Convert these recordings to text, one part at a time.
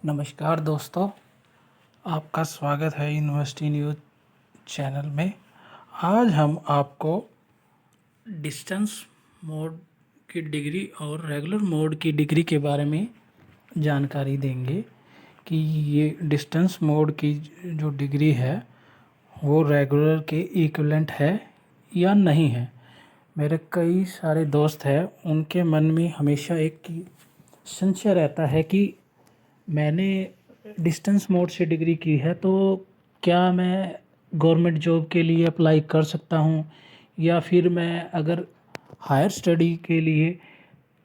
नमस्कार दोस्तों, आपका स्वागत है यूनिवर्सिटी न्यूज़ चैनल में। आज हम आपको डिस्टेंस मोड की डिग्री और रेगुलर मोड की डिग्री के बारे में जानकारी देंगे कि ये डिस्टेंस मोड की जो डिग्री है वो रेगुलर के इक्विवेलेंट है या नहीं है। मेरे कई सारे दोस्त हैं, उनके मन में हमेशा एक संशय रहता है कि मैंने डिस्टेंस मोड से डिग्री की है तो क्या मैं गवर्नमेंट जॉब के लिए अप्लाई कर सकता हूँ, या फिर मैं अगर हायर स्टडी के लिए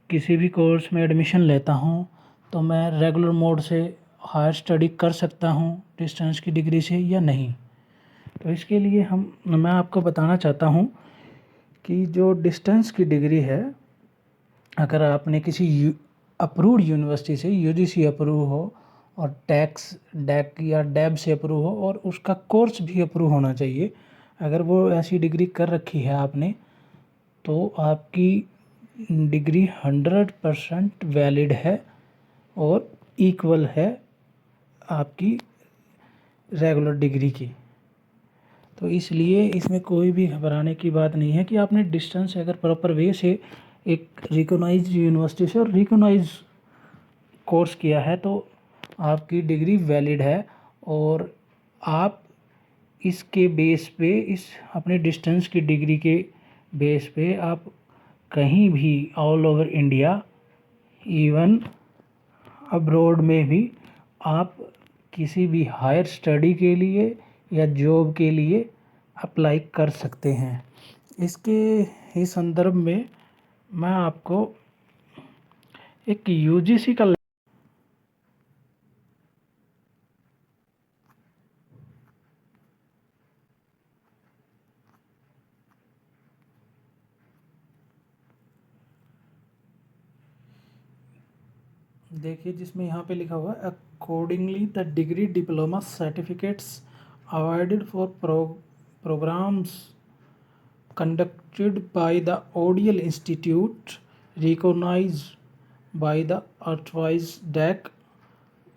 किसी भी कोर्स में एडमिशन लेता हूँ तो मैं रेगुलर मोड से हायर स्टडी कर सकता हूँ डिस्टेंस की डिग्री से या नहीं। तो इसके लिए मैं आपको बताना चाहता हूँ कि जो डिस्टेंस की डिग्री है, अगर आपने किसी अप्रूव्ड यूनिवर्सिटी से यूजीसी अप्रूव हो और टैक्स डैक या डैब से अप्रूव हो और उसका कोर्स भी अप्रूव होना चाहिए। अगर वो ऐसी डिग्री कर रखी है आपने तो आपकी डिग्री 100% वैलिड है और इक्वल है आपकी रेगुलर डिग्री की। तो इसलिए इसमें कोई भी घबराने की बात नहीं है कि आपने डिस्टेंस अगर प्रॉपर वे से एक रिकॉग्नाइज्ड यूनिवर्सिटी से और रिकॉग्नाइज्ड कोर्स किया है तो आपकी डिग्री वैलिड है और आप इसके बेस पे इस अपने डिस्टेंस की डिग्री के बेस पे आप कहीं भी all over India, even abroad में भी आप किसी भी हायर स्टडी के लिए या जॉब के लिए अप्लाई कर सकते हैं। इसके ही संदर्भ में मैं आपको एक यूजीसी का देखिए, जिसमें यहाँ पे लिखा हुआ है accordingly the degree diploma certificates awarded for programmes conducted by the ODL Institute recognized by the authorized DAC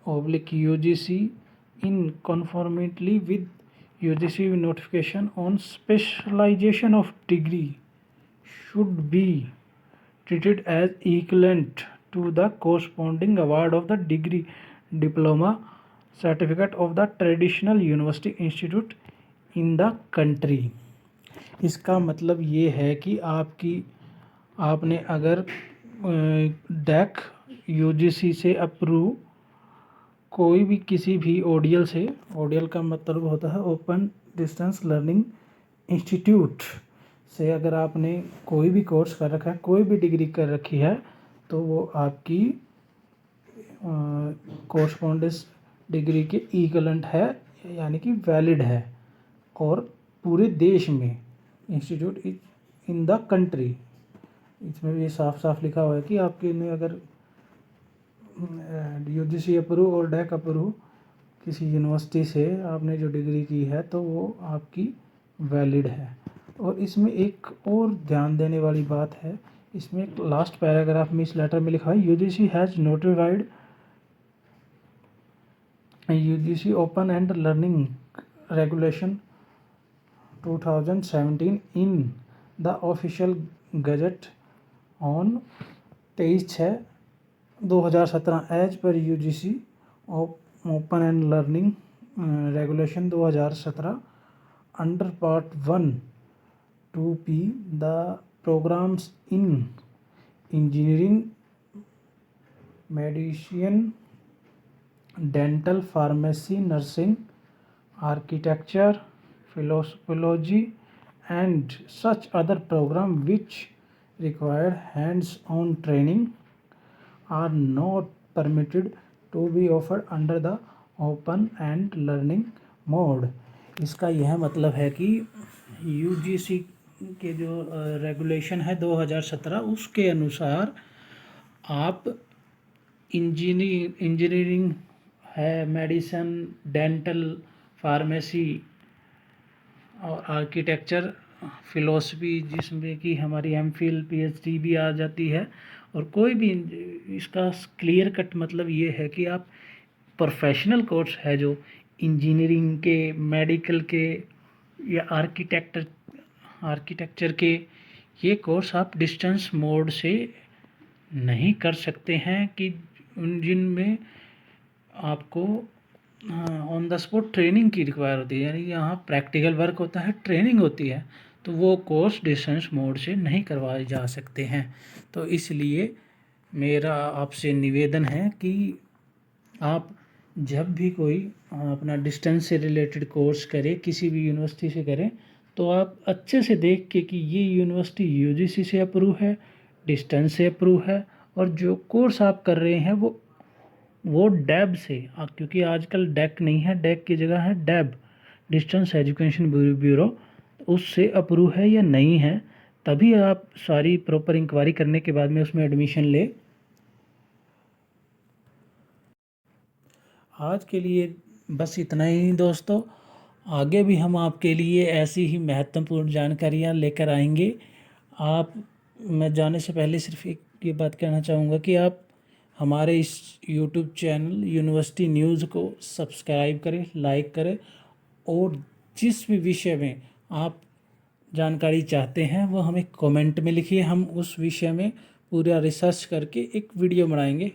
oblique UGC in conformity with UGC notification on specialization of degree should be treated as equivalent to the corresponding award of the degree diploma certificate of the traditional university institute in the country। इसका मतलब ये है कि आपने अगर deck UGC से approve कोई भी किसी भी ओडीएल से, ओडीएल का मतलब होता है ओपन डिस्टेंस लर्निंग इंस्टीट्यूट से, अगर आपने कोई भी कोर्स कर रखा है, कोई भी डिग्री कर रखी है तो वो आपकी कोरस्पॉन्डेंस डिग्री के इक्विवेलेंट है, यानी कि वैलिड है और पूरे देश में इंस्टीट्यूट इन द कंट्री। इसमें भी साफ साफ लिखा हुआ है कि आपके ने अगर यूजीसी अप्रूव और डैक अप्रूव किसी यूनिवर्सिटी से आपने जो डिग्री की है तो वो आपकी वैलिड है। और इसमें एक और ध्यान देने वाली बात है, इसमें एक लास्ट पैराग्राफ में इस लेटर में लिखा है UGC has notified UGC open and learning regulation 2017 in the official gazette on 23/6/2017 as per UGC open and learning regulation 2017 under part 1 2p the programs in engineering, medicine, dental, pharmacy, nursing, architecture, philosophy and such other program which require hands-on training are not permitted to be offered under the open and learning mode। इसका यह मतलब है कि UGC के जो regulation है 2017 उसके अनुसार आप इंजीनियरिंग है, मेडिसिन, डेंटल, फार्मेसी और आर्किटेक्चर, फ़िलोसफी जिसमें कि हमारी एमफिल पीएचडी भी आ जाती है, और कोई भी इसका क्लियर कट मतलब ये है कि आप प्रोफेशनल कोर्स है जो इंजीनियरिंग के, मेडिकल के या आर्किटेक्चर के, ये कोर्स आप डिस्टेंस मोड से नहीं कर सकते हैं कि जिनमें आपको ऑन द स्पॉट ट्रेनिंग की रिक्वायर होती है, यानी यहाँ प्रैक्टिकल वर्क होता है, ट्रेनिंग होती है, तो वो कोर्स डिस्टेंस मोड से नहीं करवाए जा सकते हैं। तो इसलिए मेरा आपसे निवेदन है कि आप जब भी कोई अपना डिस्टेंस से रिलेटेड कोर्स करें, किसी भी यूनिवर्सिटी से करें, तो आप अच्छे से देख के कि ये यूनिवर्सिटी यूजीसी से अप्रूव है, डिस्टेंस से अप्रूव है, और जो कोर्स आप कर रहे हैं वो डैब से, क्योंकि आजकल डैक नहीं है, डैक की जगह है डैब, डिस्टेंस एजुकेशन ब्यूरो, उससे अप्रूव है या नहीं है, तभी आप सारी प्रॉपर इंक्वायरी करने के बाद में उसमें एडमिशन ले। आज के लिए बस इतना ही दोस्तों। आगे भी हम आपके लिए ऐसी ही महत्वपूर्ण जानकारियाँ लेकर आएंगे। मैं जाने से पहले सिर्फ एक ये बात कहना चाहूँगा कि आप हमारे इस यूट्यूब चैनल यूनिवर्सिटी न्यूज़ को सब्सक्राइब करें, लाइक करें, और जिस भी विषय में आप जानकारी चाहते हैं वो हमें कमेंट में लिखिए। हम उस विषय में पूरा रिसर्च करके एक वीडियो बनाएंगे।